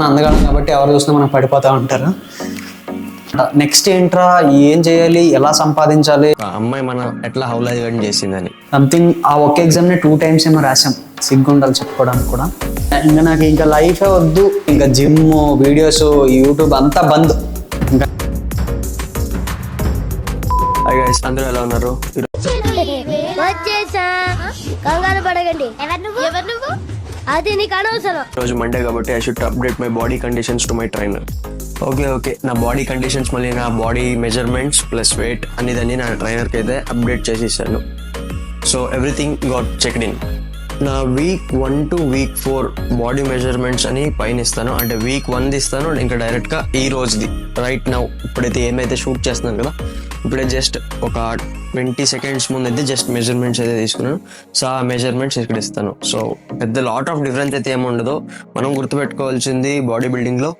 అందగాడు కాబట్టి ఎవరు చూసినా మనం పడిపోతూ ఉంటారు. నెక్స్ట్ ఏంట్రా, ఏం చేయాలి, ఎలా సంపాదించాలి, అమ్మాయి మనం ఎట్లా హౌలైజ్ చేసిందని సంథింగ్. ఆ ఒక్క ఎగ్జామ్ని 2 times ఏమో రాసాం, సిగ్గుండాలి చెప్పుకోవడానికి కూడా. ఇంకా నాకు ఇంకా లైఫే వద్దు, ఇంకా జిమ్, వీడియోస్, యూట్యూబ్ అంతా బంద్. ఇంకా అందరూ ఎలా ఉన్నారు? కంగారు పడకండి, అది నీకు అనవసరం. రోజు మండే కాబట్టి I should update my body conditions to my trainer. Okay నా బాడీ కండిషన్స్ మళ్ళీ నా బాడీ మెజర్మెంట్స్ ప్లస్ వెయిట్ అనేదాన్ని నా ట్రైనర్కి అయితే అప్డేట్ చేసి ఇస్తాను. So everything got checked in. నా week 1 to week 4 body measurements అని పైన ఇస్తాను. అంటే week 1 ఇస్తాను, ఇంకా డైరెక్ట్గా ఈ రోజుది రైట్ నౌ ఇప్పుడైతే ఏమైతే షూట్ చేస్తున్నాను కదా, ఇప్పుడే జస్ట్ ఒక 20 seconds ముందు అయితే జస్ట్ మెజర్మెంట్స్ అయితే తీసుకున్నాను. సో ఆ మెజర్మెంట్స్ ఇక్కడ ఇస్తాను. సో పెద్ద లాట్ ఆఫ్ డిఫరెన్స్ అయితే ఏమి ఉండదు. మనం గుర్తుపెట్టుకోవాల్సింది బాడీ బిల్డింగ్లో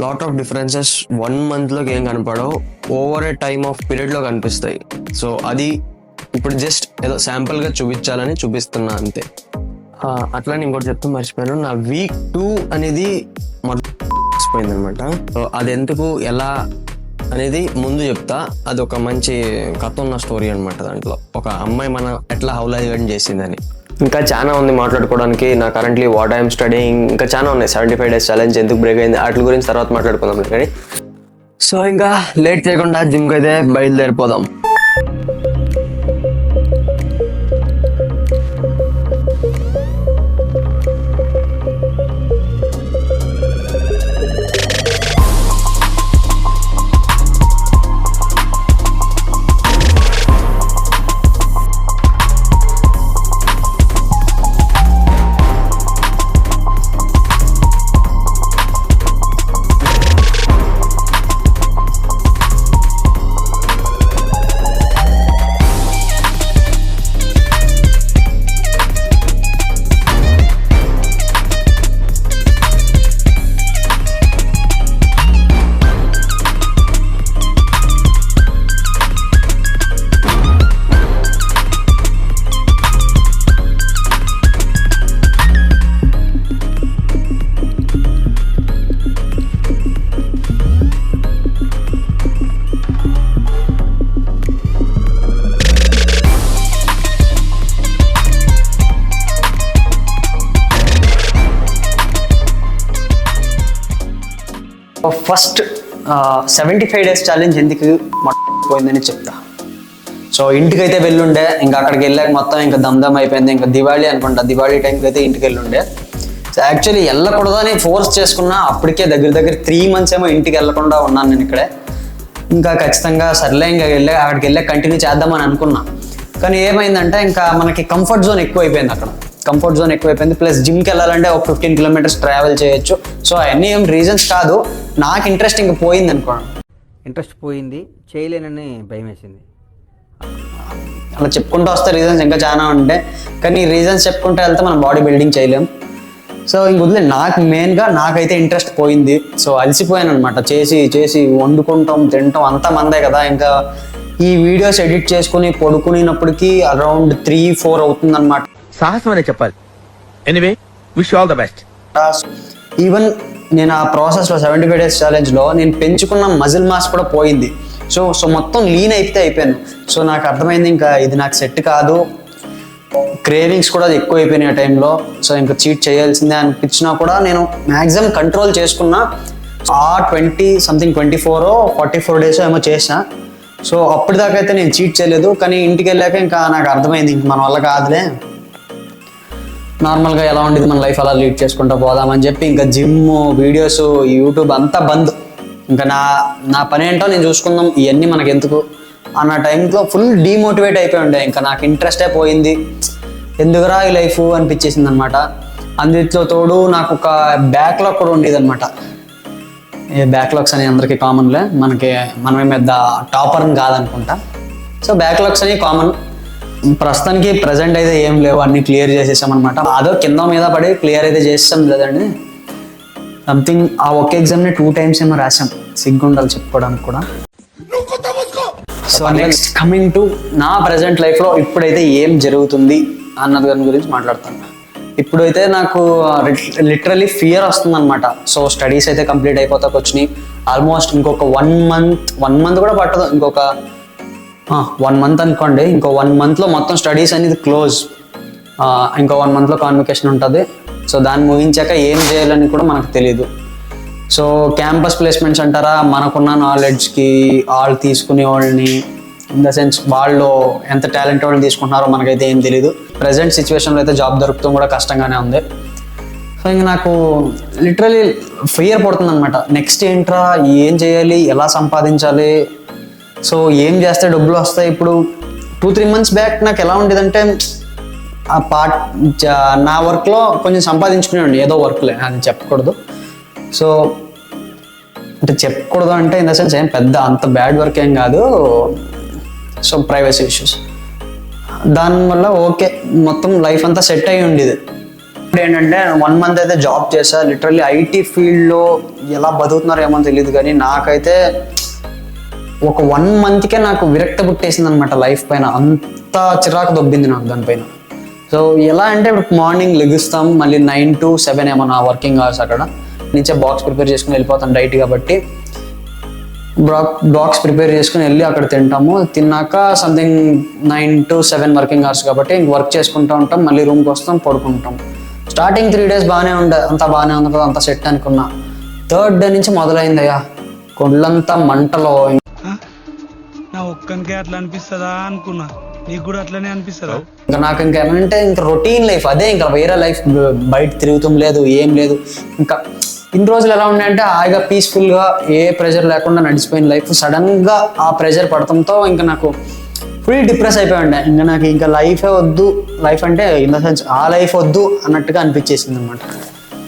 లాట్ ఆఫ్ డిఫరెన్సెస్ 1 monthలోకి ఏం కనపడవు, ఓవర్ ఏ టైమ్ ఆఫ్ పీరియడ్లో కనిపిస్తాయి. సో అది ఇప్పుడు జస్ట్ ఏదో శాంపుల్గా చూపించాలని చూపిస్తున్నా అంతే. అట్లానే ఇంకోటి చెప్తూ మర్చిపోయాను, నా week 2 అనేది మర్చిపోయింది అనమాట. సో అది ఎందుకు ఎలా అనేది ముందు చెప్తా. అది ఒక మంచి కథ ఉన్న స్టోరీ అనమాట. దాంట్లో ఒక అమ్మాయి మన ఎట్లా హౌలైజ్ చేసిందని. ఇంకా చాలా ఉంది మాట్లాడుకోవడానికి. నా కరెంట్లీ వాట్ ఐఎమ్ స్టడీయింగ్, ఇంకా చాలా ఉన్నాయి. 75 days ఛాలెంజ్ ఎందుకు బ్రేక్ అయింది, వాటి గురించి తర్వాత మాట్లాడుకుందాం కానీ. సో ఇంకా లేట్ చేయకుండా జిమ్కి అయితే బయలుదేరిపోదాం. ఫస్ట్ 75 days ఛాలెంజ్ ఎందుకు పోయిందని చెప్తా. సో ఇంటికి అయితే వెళ్ళుండే, ఇంకా అక్కడికి వెళ్ళాక మొత్తం ఇంకా దమ్దమ్ అయిపోయింది. ఇంకా దివాళీ అనుకుంటా, దివాళీ టైంకి అయితే ఇంటికి వెళ్ళుండే. సో యాక్చువల్లీ వెళ్ళకూడదని ఫోర్స్ చేసుకున్నా, అప్పటికే దగ్గర 3 months ఏమో ఇంటికి వెళ్ళకుండా ఉన్నాను నేను ఇక్కడే. ఇంకా ఖచ్చితంగా సర్లే ఇంకా అక్కడికి వెళ్ళి కంటిన్యూ చేద్దామని అనుకున్నా. కానీ ఏమైందంటే ఇంకా మనకి కంఫర్ట్ జోన్ ఎక్కువ అయిపోయింది. అక్కడ కంఫర్ట్ జోన్ ఎక్కువైపోయింది. ప్లస్ జిమ్కి వెళ్ళాలంటే ఒక 15 kilometers ట్రావెల్ చేయొచ్చు. సో అవన్నీ ఏం రీజన్స్ కాదు, నాకు ఇంట్రెస్ట్ ఇంకా పోయింది అనుకోండి. ఇంట్రెస్ట్ పోయింది, చేయలేనని భయం వేసింది. అలా చెప్పుకుంటూ వస్తే రీజన్స్ ఇంకా చాలా ఉంటాయి, కానీ రీజన్స్ చెప్పుకుంటూ వెళ్తే మనం బాడీ బిల్డింగ్ చేయలేం. సో ఇంక వదిలే, నాకు మెయిన్గా నాకైతే ఇంట్రెస్ట్ పోయింది. సో అలసిపోయాను అనమాట. చేసి వండుకుంటాం, తింటాం అంతా మందే కదా. ఇంకా ఈ వీడియోస్ ఎడిట్ చేసుకుని పడుకునేటప్పటికి అరౌండ్ 3-4 అవుతుంది అనమాట. సాహసం అనే చెప్పాలి. Anyway, wish all the best. Even నేను ఆ ప్రాసెస్లో 75 days ఛాలెంజ్లో నేను పెంచుకున్న మజిల్ మాస్ కూడా పోయింది. సో మొత్తం లీన్ అయిపోయాను. సో నాకు అర్థమైంది ఇంకా ఇది నాకు సెట్ కాదు. క్రేవింగ్స్ కూడా ఎక్కువ అయిపోయినాయి ఆ టైంలో. సో ఇంకా చీట్ చేయాల్సిందే అనిపించినా కూడా నేను మ్యాక్సిమం కంట్రోల్ చేసుకున్నా. ఆ 24 days ఏమో చేసా. సో అప్పటిదాకా అయితే నేను చీట్ చేయలేదు. కానీ ఇంటికి వెళ్ళాక ఇంకా నాకు అర్థమైంది ఇంక మన వల్ల కాదులే, నార్మల్గా ఎలా ఉండేది మన లైఫ్ అలా లీడ్ చేసుకుంటూ పోదామని చెప్పి ఇంకా జిమ్, వీడియోస్, యూట్యూబ్ అంతా బంద్. ఇంకా నా పని ఏంటో నేను చూసుకుందాం, ఇవన్నీ మనకి ఎందుకు అన్న టైంలో ఫుల్ డీమోటివేట్ అయిపోయి ఉండే. ఇంకా నాకు ఇంట్రెస్టే పోయింది, ఎందుకురా ఈ లైఫ్ అనిపించేసింది అనమాట. అందులో తోడు నాకు ఒక బ్యాక్లాగ్ కూడా ఉండేది అనమాట. బ్యాక్లాగ్స్ అని అందరికీ కామన్లే, మనమే పెద్ద టాపర్ అని కాదనుకుంటా. సో బ్యాక్లాగ్స్ అని కామన్. ప్రస్తుతానికి ప్రజెంట్ అయితే ఏం లేవు, అన్ని క్లియర్ చేసేసాం అనమాట. అదో కింద మీద పడి క్లియర్ అయితే చేసేసాం లేదండి. సంథింగ్ ఆ ఒక్క ఎగ్జామ్ని 2 times ఏమో రాసాం, సిగ్గుండాలి చెప్పుకోవడానికి కూడా. సో నెక్స్ట్ కమింగ్ టు నా ప్రజెంట్ లైఫ్లో ఇప్పుడైతే ఏం జరుగుతుంది అన్నది దాని గురించి మాట్లాడతాను. ఇప్పుడైతే నాకు లిటరలీ ఫియర్ వస్తుంది అనమాట. సో స్టడీస్ అయితే కంప్లీట్ అయిపోతాకు వచ్చినాయి. ఆల్మోస్ట్ ఇంకొక 1 మంత్ కూడా పట్టదు, ఇంకొక 1 మంత్ అనుకోండి. ఇంకో 1 మంత్లో మొత్తం స్టడీస్ అనేది క్లోజ్. ఇంకో 1 మంత్లో కాన్వకేషన్ ఉంటుంది. సో దాన్ని ముగించాక ఏం చేయాలని కూడా మనకు తెలియదు. సో క్యాంపస్ ప్లేస్మెంట్స్ అంటారా, మనకున్న నాలెడ్జ్కి వాళ్ళు తీసుకునే వాళ్ళని ఇన్ ద సెన్స్ వాళ్ళు ఎంత టాలెంట్ వాళ్ళని తీసుకుంటున్నారో మనకైతే ఏం తెలియదు. ప్రజెంట్ సిచ్యువేషన్లో అయితే జాబ్ దొరుకుతాం కూడా కష్టంగానే ఉంది. సో ఇంక నాకు లిటరలీ ఫియర్ పడుతుంది అనమాట. నెక్స్ట్ ఏంట్రా, ఏం చేయాలి, ఎలా సంపాదించాలి, సో ఏం చేస్తే డబ్బులు వస్తాయి. ఇప్పుడు 2-3 months బ్యాక్ నాకు ఎలా ఉండేదంటే ఆ నా వర్క్లో కొంచెం సంపాదించుకునేవాడిని, ఏదో వర్క్లే అది చెప్పకూడదు. సో అంటే చెప్పకూడదు అంటే ఇన్ ద సెన్స్ ఏం పెద్ద అంత బ్యాడ్ వర్క్ ఏం కాదు. సో ప్రైవసీ ఇష్యూస్, దానివల్ల ఓకే మొత్తం లైఫ్ అంతా సెట్ అయ్యి ఉండేది. ఇప్పుడు ఏంటంటే 1 month అయితే జాబ్ చేశా. లిటరల్లీ ఐటీ ఫీల్డ్లో ఎలా బతుకుతున్నారో ఏమో తెలియదు, కానీ నాకైతే ఒక 1 monthకే నాకు విరక్తి పుట్టేసింది అనమాట లైఫ్ పైన. అంత చిరాకు దొబ్బింది నాకు దానిపైన. సో ఎలా అంటే ఇప్పుడు మార్నింగ్ లెగుస్తాం, మళ్ళీ 9 to 7 ఏమో నా వర్కింగ్ అవర్స్. అక్కడ నుంచే బాక్స్ ప్రిపేర్ చేసుకుని వెళ్ళిపోతాను డైట్ కాబట్టి. బాక్స్ ప్రిపేర్ చేసుకుని వెళ్ళి అక్కడ తింటాము. తిన్నాక సంథింగ్ 9 to 7 వర్కింగ్ అవర్స్ కాబట్టి ఇంక వర్క్ చేసుకుంటూ ఉంటాం. మళ్ళీ రూమ్కి వస్తాం, పడుకుంటాం. స్టార్టింగ్ 3 days బాగానే ఉండే, అంతా బాగానే ఉంది కదా, అంతా సెట్ అనుకున్నా. 3rd day నుంచి మొదలైందయ్యా కొళ్ళంతా మంటలో. నా ఒక్కనికే అట్లా అనిపిస్తుందా అనుకున్నా, నీకు కూడా అట్లనే అనిపిస్తుందా? ఇంకా నాకు ఇంకేమంటే ఇంకా రొటీన్ లైఫ్ అదే, ఇంకా వేరే లైఫ్ బయట తిరుగుతాం లేదు, ఏం లేదు. ఇంకా ఇన్ని రోజులు ఎలా ఉన్నాయంటే హాయిగా పీస్ఫుల్గా ఏ ప్రెషర్ లేకుండా నడిచిపోయిన లైఫ్. సడన్గా ఆ ప్రెషర్ పడటంతో ఇంకా నాకు ఫుల్ డిప్రెస్ అయిపోయి ఉండే. ఇంకా నాకు ఇంకా లైఫే వద్దు, లైఫ్ అంటే ఇన్ ద సెన్స్ ఆ లైఫ్ వద్దు అన్నట్టుగా అనిపించేసింది అనమాట.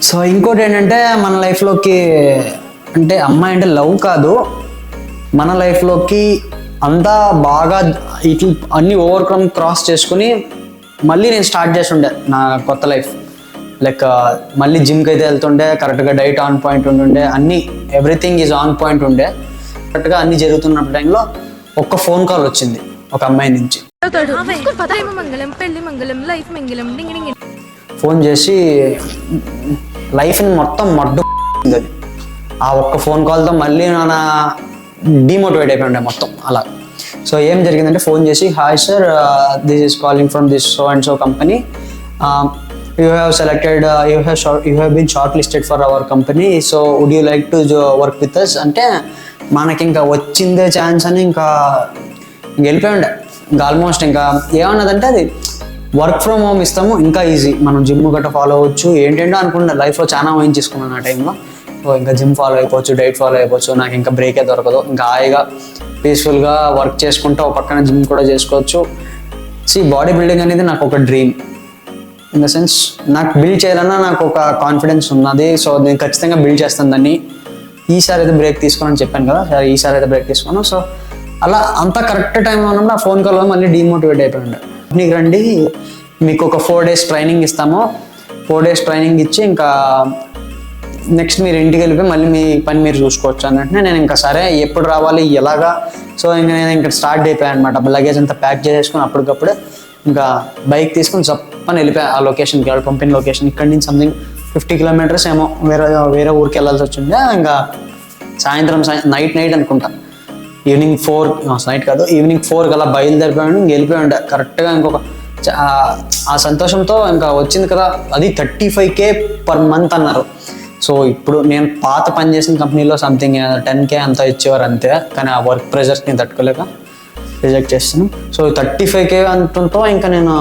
సో ఇంకోటి ఏంటంటే మన లైఫ్లోకి అంటే అమ్మాయి అంటే లవ్ కాదు, మన లైఫ్లోకి అంతా బాగా ఇట్లా అన్ని క్రాస్ చేసుకుని మళ్ళీ నేను స్టార్ట్ చేసి ఉండే నా కొత్త లైఫ్. లైక్ మళ్ళీ జిమ్కి అయితే వెళ్తుండే, కరెక్ట్గా డైట్ ఆన్ పాయింట్ ఉండే, అన్నీ ఎవ్రీథింగ్ ఈజ్ ఆన్ పాయింట్ ఉండే. కరెక్ట్గా అన్నీ జరుగుతున్న టైంలో ఒక్క ఫోన్ కాల్ వచ్చింది ఒక అమ్మాయి నుంచి. ఫోన్ చేసి లైఫ్ని మొత్తం మడ్డు. ఆ ఒక్క ఫోన్ కాల్తో మళ్ళీ నా డిమోటివేట్ అయిపోయి ఉండే మొత్తం అలా. సో ఏం జరిగిందంటే ఫోన్ చేసి, hi sir, this is calling from this so and so company, you have been shortlisted for our company, so would you like to work with us అంటే మనకి ఇంకా వచ్చిందే ఛాన్స్ అని ఇంకా వెళ్ళిపోయి ఉండే. ఇంకా ఆల్మోస్ట్ ఇంకా ఏమన్నదంటే అది వర్క్ ఫ్రమ్ హోమ్ ఇస్తాము, ఇంకా ఈజీ, మనం జిమ్ గట్రా ఫాలో అవ్వచ్చు, ఏంటంటో అనుకుంటా. లైఫ్లో చాలా ఊహించేసుకున్నాను ఆ టైంలో. ఇంకా జిమ్ ఫాలో అయిపోవచ్చు, డైట్ ఫాలో అయిపోవచ్చు, నాకు ఇంకా బ్రేకే దొరకదు. ఇంకా హాయిగా పీస్ఫుల్గా వర్క్ చేసుకుంటూ ఒక పక్కన జిమ్ కూడా చేసుకోవచ్చు. బాడీ బిల్డింగ్ అనేది నాకు ఒక డ్రీమ్. ఇన్ ద సెన్స్ నాకు బిల్డ్ చేయాలన్నా నాకు ఒక కాన్ఫిడెన్స్ ఉన్నది. సో నేను ఖచ్చితంగా బిల్డ్ చేస్తాను దాన్ని. ఈసారి అయితే బ్రేక్ తీసుకోనని చెప్పాను కదా, సరే ఈసారి అయితే బ్రేక్ తీసుకున్నాను. సో అలా అంతా కరెక్ట్ టైంలో ఉన్నప్పుడు ఆ ఫోన్ కాల్లో మళ్ళీ డిమోటివేట్ అయిపోయింది. నీకు రండి, మీకు ఒక 4 days ట్రైనింగ్ ఇస్తాము, 4 days ట్రైనింగ్ ఇచ్చి ఇంకా నెక్స్ట్ మీరు ఇంటికి వెళ్ళిపోయి మళ్ళీ మీ పని మీరు చూసుకోవచ్చు అన్నట్టు. నేను ఇంకా సరే ఎప్పుడు రావాలి ఎలాగా, సో ఇంకా నేను ఇంకా స్టార్ట్ అయిపోయాను అనమాట. లగేజ్ అంతా ప్యాక్ చేసేసుకుని అప్పటికప్పుడే ఇంకా బైక్ తీసుకుని చప్పని వెళ్ళిపోయా ఆ లొకేషన్కి, వాళ్ళ పంపిన లొకేషన్. ఇక్కడ నుంచి సంథింగ్ 50 kilometers ఏమో వేరే ఊరికి వెళ్ళాల్సి వచ్చింది. ఇంకా సాయంత్రం నైట్ అనుకుంటా, ఈవినింగ్ 4 నైట్ కాదు ఈవినింగ్ 4 కల్లా బయలుదేరిపోయాను. ఇంక వెళ్ళిపోయి ఉండే కరెక్ట్గా. ఇంకొక ఆ సంతోషంతో ఇంకా వచ్చింది కదా, అది 35K per month అన్నారు. సో ఇప్పుడు నేను పాత పని చేసిన కంపెనీలో సంథింగ్ 10K అంతా ఇచ్చేవారు అంతే, కానీ ఆ వర్క్ ప్రెషర్స్ని తట్టుకోలేక రిజెక్ట్ చేస్తాను. సో 35K అంతంతో ఇంకా నేను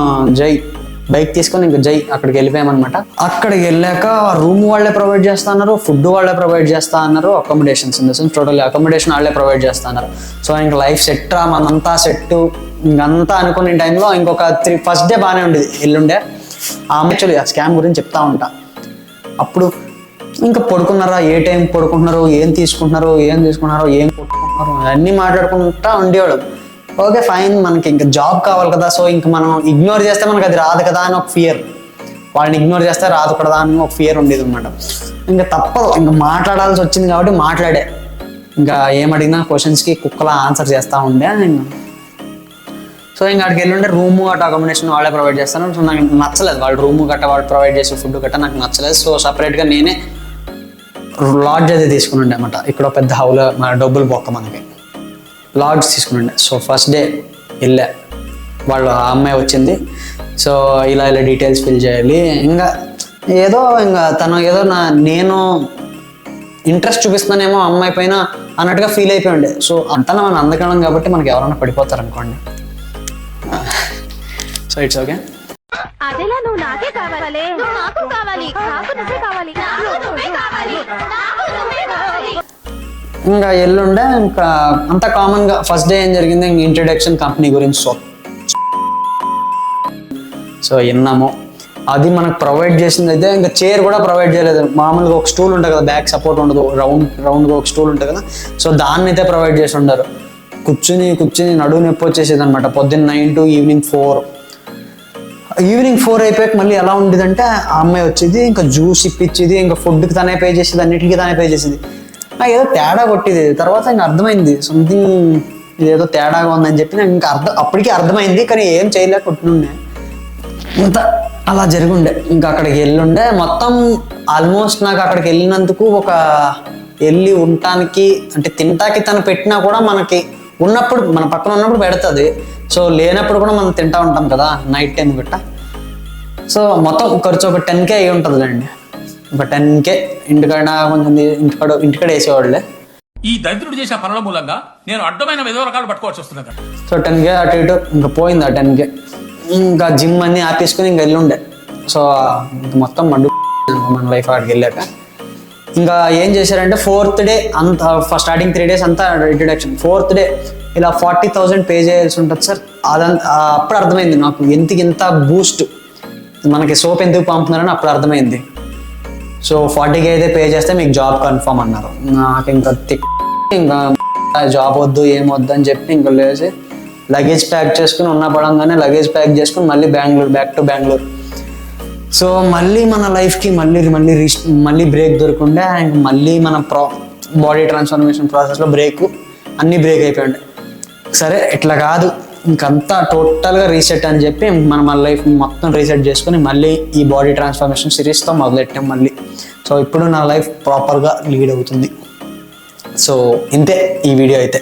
బైక్ తీసుకొని ఇంకా అక్కడికి వెళ్ళిపోయామన్నమాట. అక్కడికి వెళ్ళాక రూమ్ వాళ్ళే ప్రొవైడ్ చేస్తా అన్నారు, ఫుడ్ వాళ్ళే ప్రొవైడ్ చేస్తా అన్నారు, accommodations in the sense totally accommodation వాళ్ళే ప్రొవైడ్ చేస్తా అన్నారు. సో ఇంకా లైఫ్ సెట్ రా, మనంతా సెట్ ఇంకంతా అనుకునే టైంలో ఇంకొక ఫస్ట్ డే బాగానే ఉండేది, ఎల్లుండే. యాక్చువల్లీ ఆ స్కామ్ గురించి చెప్తా ఉంటా. అప్పుడు ఇంకా పడుకున్నారా, ఏ టైం పడుకుంటున్నారు, ఏం తీసుకుంటున్నారు, ఏం కొట్టుకుంటున్నారు అన్నీ మాట్లాడుకుంటా ఉండేవాడు. ఓకే ఫైన్, మనకి ఇంకా జాబ్ కావాలి కదా, సో ఇంకా మనం ఇగ్నోర్ చేస్తే మనకు అది రాదు కదా అని ఒక ఫియర్, వాళ్ళని ఇగ్నోర్ చేస్తే రాదు కదా అని ఒక ఫియర్ ఉండేది అనమాట. ఇంకా తప్పదు, ఇంకా మాట్లాడాల్సి వచ్చింది కాబట్టి మాట్లాడే. ఇంకా ఏమడిగినా క్వశ్చన్స్కి కుక్కలా ఆన్సర్ చేస్తూ ఉండే. సో ఇంకా అక్కడికి వెళ్ళి ఉంటే రూమ్ గట్ట అకామిడేషన్ వాళ్ళే ప్రొవైడ్ చేస్తాను. సో నాకు నచ్చలేదు, వాళ్ళు రూమ్ గట్ట వాళ్ళు ప్రొవైడ్ చేసే ఫుడ్ గట్ట నాకు నచ్చలేదు. సో సపరేట్గా నేనే లాడ్జ్ అది తీసుకుని ఉండే అనమాట. ఇక్కడ పెద్ద హౌలో మన డబ్బులు పోక మనకి లాడ్జ్ తీసుకుని ఉండే. సో ఫస్ట్ డే వెళ్ళా, వాళ్ళు ఆ అమ్మాయి వచ్చింది. సో ఇలా డీటెయిల్స్ ఫిల్ చేయాలి, ఇంకా తను ఏదో నేను ఇంట్రెస్ట్ చూపిస్తున్నానేమో అమ్మాయి పైన అన్నట్టుగా ఫీల్ అయిపోయి ఉండే. సో అంతా మన అందకడం కాబట్టి మనకి ఎవరైనా పడిపోతారు అనుకోండి. So it's okay. అదేలా నువ్వు నాకే కావాలి, నాకు కావాలి, నాకు నువ్వే కావాలి, నాకు నువ్వే కావాలి, నాకు నువ్వే కావాలి. ఇంకా ఎల్లుండే ఇంకా అంత కామన్గా ఫస్ట్ డే ఏం జరిగింది, ఇంక ఇంట్రడక్షన్ కంపెనీ గురించి సో విన్నాము. అది మనకు ప్రొవైడ్ చేసింది అయితే ఇంకా చైర్ కూడా ప్రొవైడ్ చేయలేదు. మామూలుగా ఒక స్టూల్ ఉంటుంది కదా, బ్యాక్ సపోర్ట్ ఉండదు, రౌండ్గా ఒక స్టూల్ ఉంటుంది కదా, సో దాన్ని అయితే ప్రొవైడ్ చేసి ఉండరు. కూర్చుని నడువు నొప్పి వచ్చేసేది అనమాట. పొద్దున్న 9 to ఈవినింగ్ 4. ఈవినింగ్ 4 అయిపోయాక మళ్ళీ ఎలా ఉండేదంటే ఆ అమ్మాయి వచ్చేది, ఇంకా జ్యూస్ ఇప్పించేది, ఇంకా ఫుడ్కి తనే పే చేసేది, అన్నిటికీ తనే పే చేసేది. ఏదో తేడా కొట్టేది. తర్వాత ఇంకా అర్థమైంది సంథింగ్ ఇదేదో తేడాగా ఉందని చెప్పి నాకు ఇంకా అప్పటికీ అర్థమైంది, కానీ ఏం చేయలేక కొట్టినుండే. ఇంత అలా జరుగుండే. ఇంకా అక్కడికి వెళ్ళుండే మొత్తం ఆల్మోస్ట్ నాకు అక్కడికి వెళ్ళినందుకు వెళ్ళి ఉండటానికి అంటే తింటాకి తను పెట్టినా కూడా మనకి ఉన్నప్పుడు మన పక్కన ఉన్నప్పుడు పెడుతుంది. సో లేనప్పుడు కూడా మనం తింటా ఉంటాం కదా నైట్ టైం గట్ట. సో మొత్తం ఖర్చు ఒక 10K అయి ఉంటుంది అండి. ఒక 10K ఇంటికాడ కొంచెం ఇంటికాడ వేసేవాళ్ళే. ఈ దరిద్రుడు చేసిన పనుల మూలంగా నేను అడ్డమైన ఏదో రకాలు పట్టుకోవాల్సి వస్తుంది. సో 10K అటు ఇటు ఇంకా పోయింది. ఆ 10K ఇంకా జిమ్ అన్ని ఆపేసుకుని ఇంకా వెళ్ళుండే. సో మొత్తం మన లైఫ్ అక్కడికి వెళ్ళాక ఇంకా ఏం చేశారంటే 4th డే అంత స్టార్టింగ్ 3 days అంతా ఇంట్రడక్షన్. 4th డే ఇలా 40,000 పే చేయాల్సి ఉంటుంది సార్. అప్పుడు అర్థమైంది నాకు ఎంత బూస్ట్ మనకి సోప్ ఎందుకు పంపుతున్నారని అప్పుడు అర్థమైంది. సో 40K అయితే పే చేస్తే మీకు జాబ్ కన్ఫర్మ్ అన్నారు. నాకు ఇంకా జాబ్ వద్దు ఏమొద్దు అని చెప్పి ఇంకా లేచి లగేజ్ ప్యాక్ చేసుకుని పడంగానే లగేజ్ ప్యాక్ చేసుకుని మళ్ళీ బ్యాక్ టు బెంగళూరు. సో మళ్ళీ మన లైఫ్కి మళ్ళీ బ్రేక్ దొరకకుండా ఇంక మళ్ళీ మన బాడీ ట్రాన్స్ఫర్మేషన్ ప్రాసెస్లో అన్నీ బ్రేక్ అయిపోయింది. సరే ఇట్లా కాదు, ఇంకంతా టోటల్గా రీసెట్ అని చెప్పి మన లైఫ్ మొత్తం రీసెట్ చేసుకుని మళ్ళీ ఈ బాడీ ట్రాన్స్ఫర్మేషన్ సిరీస్తో మొదలెట్టాం మళ్ళీ. సో ఇప్పుడు నా లైఫ్ ప్రాపర్గా లీడ్ అవుతుంది. సో ఇంతే ఈ వీడియో అయితే.